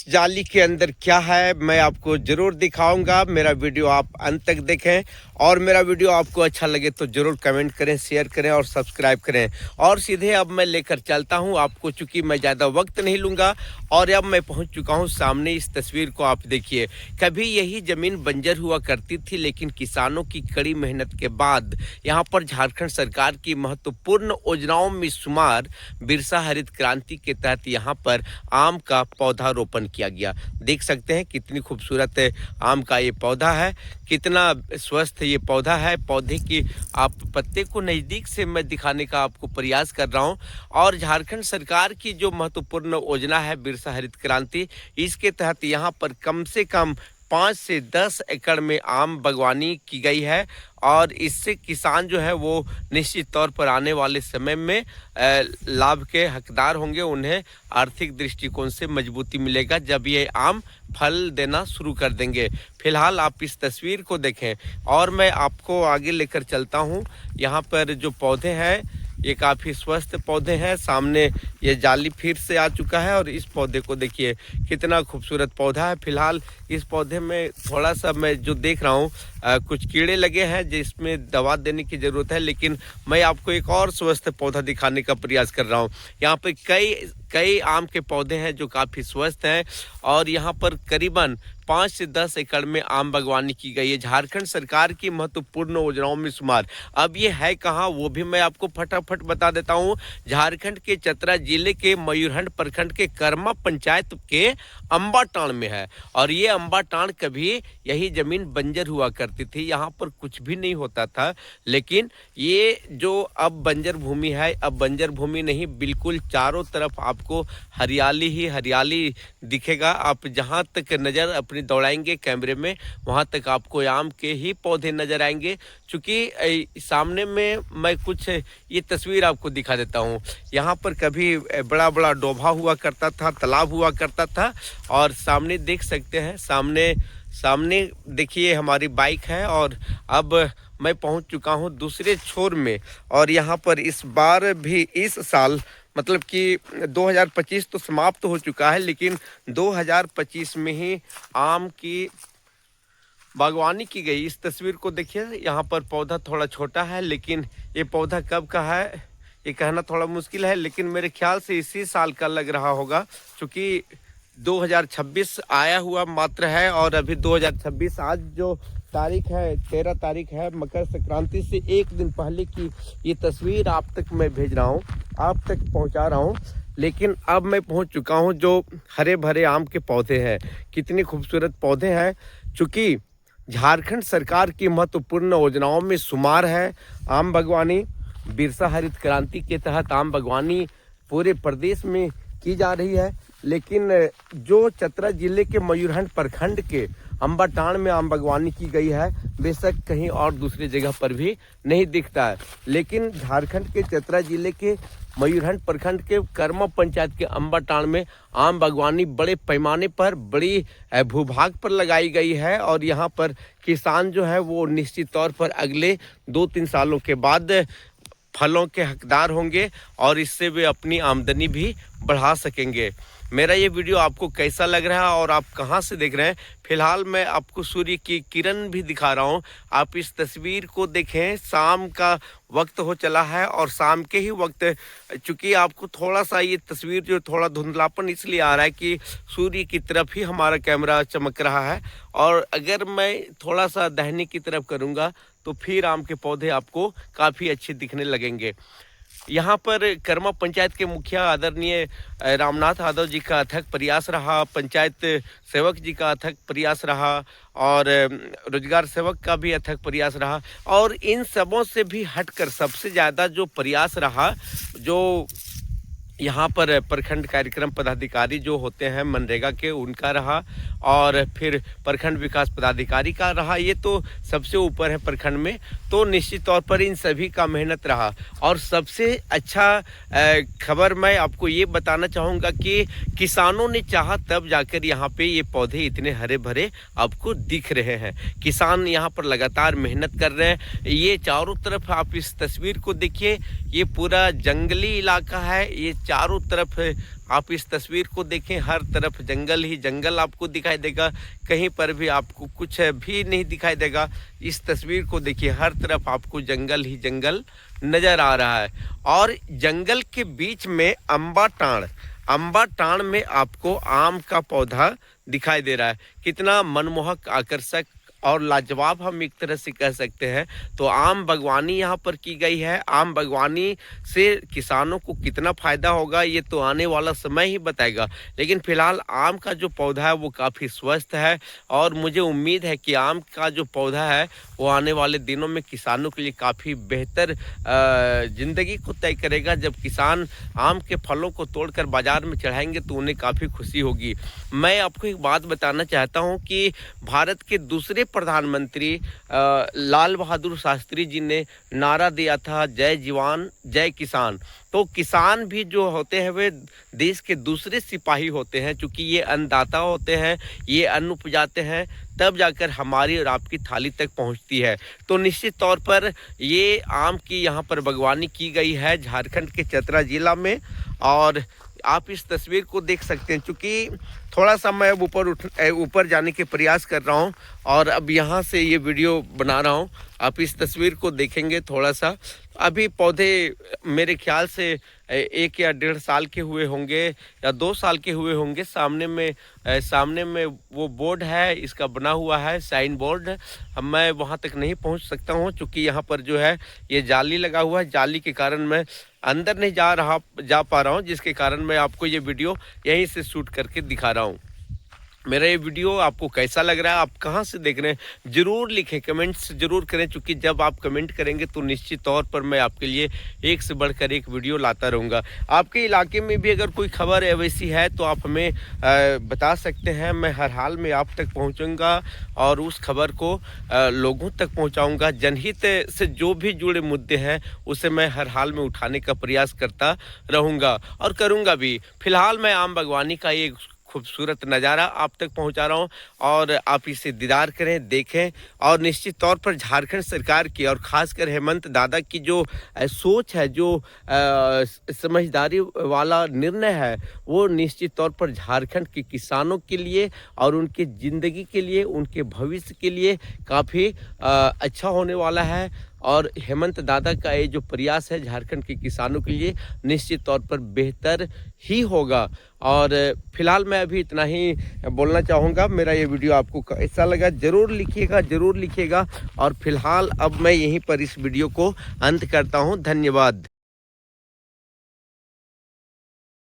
जाली के अंदर क्या है मैं आपको जरूर दिखाऊंगा। मेरा वीडियो आप अंत तक देखें और मेरा वीडियो आपको अच्छा लगे तो जरूर कमेंट करें, शेयर करें और सब्सक्राइब करें। और सीधे अब मैं लेकर चलता हूं आपको, चूंकि मैं ज़्यादा वक्त नहीं लूँगा। और अब मैं पहुंच चुका हूं सामने। इस तस्वीर को आप देखिए। कभी यही ज़मीन बंजर हुआ करती थी, लेकिन किसानों की कड़ी मेहनत के बाद यहाँ पर झारखंड सरकार की महत्वपूर्ण योजनाओं में शुमार बिरसा हरित क्रांति के तहत यहाँ पर आम का पौधारोपण किया गया। देख सकते हैं कितनी खूबसूरत आम का ये पौधा है, कितना स्वस्थ ये पौधा है। पौधे की आप पत्ते को नज़दीक से मैं दिखाने का आपको प्रयास कर रहा हूं। और झारखंड सरकार की जो महत्वपूर्ण योजना है बिरसा हरित क्रांति, इसके तहत यहाँ पर कम से कम 5 से 10 एकड़ में आम बागवानी की गई है। और इससे किसान जो है वो निश्चित तौर पर आने वाले समय में लाभ के हकदार होंगे। उन्हें आर्थिक दृष्टिकोण से मजबूती मिलेगा जब ये आम फल देना शुरू कर देंगे। फिलहाल आप इस तस्वीर को देखें और मैं आपको आगे लेकर चलता हूँ। यहाँ पर जो पौधे हैं ये काफ़ी स्वस्थ पौधे हैं। सामने ये जाली फिर से आ चुका है और इस पौधे को देखिए कितना खूबसूरत पौधा है। फिलहाल इस पौधे में थोड़ा सा मैं जो देख रहा हूँ कुछ कीड़े लगे हैं जिसमें दवा देने की ज़रूरत है, लेकिन मैं आपको एक और स्वस्थ पौधा दिखाने का प्रयास कर रहा हूँ। यहाँ पे कई आम के पौधे हैं जो काफ़ी स्वस्थ हैं और यहाँ पर करीबन 5 से 10 एकड़ में आम बागवानी की गई है। झारखंड सरकार की महत्वपूर्ण योजनाओं में शुमार। अब ये है कहाँ वो भी मैं आपको फटाफट बता देता हूँ। झारखंड के चतरा जिले के मयूरहंड प्रखंड के कर्मा पंचायत के अंबाटांड़ में है। और ये अंबाटांड़ कभी यही जमीन बंजर हुआ करती थी, यहाँ पर कुछ भी नहीं होता था। लेकिन ये जो अब बंजर भूमि है, अब बंजर भूमि नहीं, बिल्कुल चारों तरफ आपको हरियाली ही हरियाली दिखेगा। आप जहाँ तक नज़र अपनी दौड़ाएंगे कैमरे में वहाँ तक आपको आम के ही पौधे नजर आएंगे। चूँकि सामने में मैं कुछ ये तस्वीर आपको दिखा देता हूँ। यहाँ पर कभी बड़ा बड़ा डोभा हुआ करता था, तालाब हुआ करता था। और सामने देख सकते हैं, सामने देखिए हमारी बाइक है और अब मैं पहुँच चुका हूँ दूसरे छोर में। और यहाँ पर इस बार भी इस साल मतलब कि 2025 तो समाप्त हो चुका है, लेकिन 2025 में ही आम की बागवानी की गई। इस तस्वीर को देखिए, यहाँ पर पौधा थोड़ा छोटा है, लेकिन ये पौधा कब का है ये कहना थोड़ा मुश्किल है, लेकिन मेरे ख्याल से इसी साल का लग रहा होगा, क्योंकि 2026 आया हुआ मात्र है। और अभी 2026 आज जो तारीख है 13 तारीख है, मकर संक्रांति से एक दिन पहले की ये तस्वीर आप तक मैं भेज रहा हूँ, आप तक पहुँचा रहा हूँ। लेकिन अब मैं पहुँच चुका हूँ जो हरे भरे आम के पौधे हैं। कितने खूबसूरत पौधे हैं। चूँकि झारखंड सरकार की महत्वपूर्ण योजनाओं में शुमार है आम बागवानी। बिरसा हरित क्रांति के तहत आम बागवानी पूरे प्रदेश में की जा रही है, लेकिन जो चतरा जिले के मयूरहंड प्रखंड के अंबाटांड़ में आम बागवानी की गई है, बेशक कहीं और दूसरी जगह पर भी नहीं दिखता है। लेकिन झारखंड के चतरा जिले के मयूरहंड प्रखंड के कर्मा पंचायत के अंबाटांड़ में आम बागवानी बड़े पैमाने पर, बड़ी भूभाग पर लगाई गई है। और यहाँ पर किसान जो है वो निश्चित तौर पर अगले 2-3 सालों के बाद फलों के हकदार होंगे और इससे वे अपनी आमदनी भी बढ़ा सकेंगे। मेरा ये वीडियो आपको कैसा लग रहा है और आप कहाँ से देख रहे हैं? फिलहाल मैं आपको सूर्य की किरण भी दिखा रहा हूँ। आप इस तस्वीर को देखें, शाम का वक्त हो चला है और शाम के ही वक्त चूँकि आपको थोड़ा सा ये तस्वीर जो थोड़ा धुंधलापन इसलिए आ रहा है कि सूर्य की तरफ ही हमारा कैमरा चमक रहा है। और अगर मैं थोड़ा सा दाहिने की तरफ करूँगा तो फिर आम के पौधे आपको काफ़ी अच्छे दिखने लगेंगे। यहाँ पर कर्मा पंचायत के मुखिया आदरणीय रामनाथ यादव जी का अथक प्रयास रहा, पंचायत सेवक जी का अथक प्रयास रहा और रोजगार सेवक का भी अथक प्रयास रहा। और इन सबों से भी हटकर सबसे ज़्यादा जो प्रयास रहा, जो यहाँ पर प्रखंड कार्यक्रम पदाधिकारी जो होते हैं मनरेगा के, उनका रहा और फिर प्रखंड विकास पदाधिकारी का रहा। ये तो सबसे ऊपर है प्रखंड में, तो निश्चित तौर पर इन सभी का मेहनत रहा। और सबसे अच्छा खबर मैं आपको ये बताना चाहूँगा कि किसानों ने चाहा तब जाकर यहाँ पे ये पौधे इतने हरे भरे आपको दिख रहे हैं। किसान यहाँ पर लगातार मेहनत कर रहे हैं। ये चारों तरफ आप इस तस्वीर को देखिए, ये पूरा जंगली इलाका है। ये चारों तरफ आप इस तस्वीर को देखें, हर तरफ जंगल ही जंगल आपको दिखाई देगा, कहीं पर भी आपको कुछ भी नहीं दिखाई देगा। इस तस्वीर को देखिए, हर तरफ आपको जंगल ही जंगल नज़र आ रहा है और जंगल के बीच में अम्बा टाण में आपको आम का पौधा दिखाई दे रहा है। कितना मनमोहक, आकर्षक और लाजवाब हम एक तरह से कह सकते हैं। तो आम बागवानी यहाँ पर की गई है। आम बागवानी से किसानों को कितना फ़ायदा होगा ये तो आने वाला समय ही बताएगा, लेकिन फ़िलहाल आम का जो पौधा है वो काफ़ी स्वस्थ है और मुझे उम्मीद है कि आम का जो पौधा है वो आने वाले दिनों में किसानों के लिए काफ़ी बेहतर ज़िंदगी को तय करेगा। जब किसान आम के फलों को तोड़कर बाज़ार में चढ़ाएंगे तो उन्हें काफ़ी खुशी होगी। मैं आपको एक बात बताना चाहता हूँ कि भारत के दूसरे प्रधानमंत्री लाल बहादुर शास्त्री जी ने नारा दिया था, जय जवान जय किसान। तो किसान भी जो होते हैं वे देश के दूसरे सिपाही होते हैं, क्योंकि ये अन्नदाता होते हैं, ये अन्न उपजाते हैं तब जाकर हमारी और आपकी थाली तक पहुंचती है। तो निश्चित तौर पर ये आम की यहाँ पर बागवानी की गई है झारखंड के चतरा जिला में और आप इस तस्वीर को देख सकते हैं। क्योंकि थोड़ा सा मैं ऊपर जाने के प्रयास कर रहा हूं और अब यहां से ये वीडियो बना रहा हूं। आप इस तस्वीर को देखेंगे थोड़ा सा, अभी पौधे मेरे ख्याल से 1 या 1.5 साल के हुए होंगे या 2 साल के हुए होंगे। सामने में वो बोर्ड है, इसका बना हुआ है साइन बोर्ड। अब मैं वहाँ तक नहीं पहुँच सकता हूँ क्योंकि यहाँ पर जो है ये जाली लगा हुआ है। जाली के कारण मैं अंदर नहीं जा पा रहा हूँ, जिसके कारण मैं आपको ये वीडियो यहीं से शूट करके दिखा रहा हूँ। मेरा ये वीडियो आपको कैसा लग रहा है, आप कहाँ से देख रहे हैं, ज़रूर लिखें, कमेंट्स ज़रूर करें। क्योंकि जब आप कमेंट करेंगे तो निश्चित तौर पर मैं आपके लिए एक से बढ़कर एक वीडियो लाता रहूँगा। आपके इलाके में भी अगर कोई खबर वैसी है तो आप हमें बता सकते हैं। मैं हर हाल में आप तक पहुँचूँगा और उस खबर को लोगों तक पहुँचाऊँगा। जनहित से जो भी जुड़े मुद्दे हैं उसे मैं हर हाल में उठाने का प्रयास करता रहूँगा और करूँगा भी। फिलहाल मैं आम बागवानी का एक खूबसूरत नज़ारा आप तक पहुंचा रहा हूं और आप इसे दीदार करें, देखें और निश्चित तौर पर झारखंड सरकार की और ख़ासकर हेमंत दादा की जो सोच है, जो समझदारी वाला निर्णय है, वो निश्चित तौर पर झारखंड के किसानों के लिए और उनके ज़िंदगी के लिए, उनके भविष्य के लिए काफ़ी अच्छा होने वाला है। और हेमंत दादा का ये जो प्रयास है झारखंड के किसानों के लिए निश्चित तौर पर बेहतर ही होगा। और फिलहाल मैं अभी इतना ही बोलना चाहूँगा। मेरा ये वीडियो आपको कैसा लगा ज़रूर लिखिएगा और फिलहाल अब मैं यहीं पर इस वीडियो को अंत करता हूँ। धन्यवाद।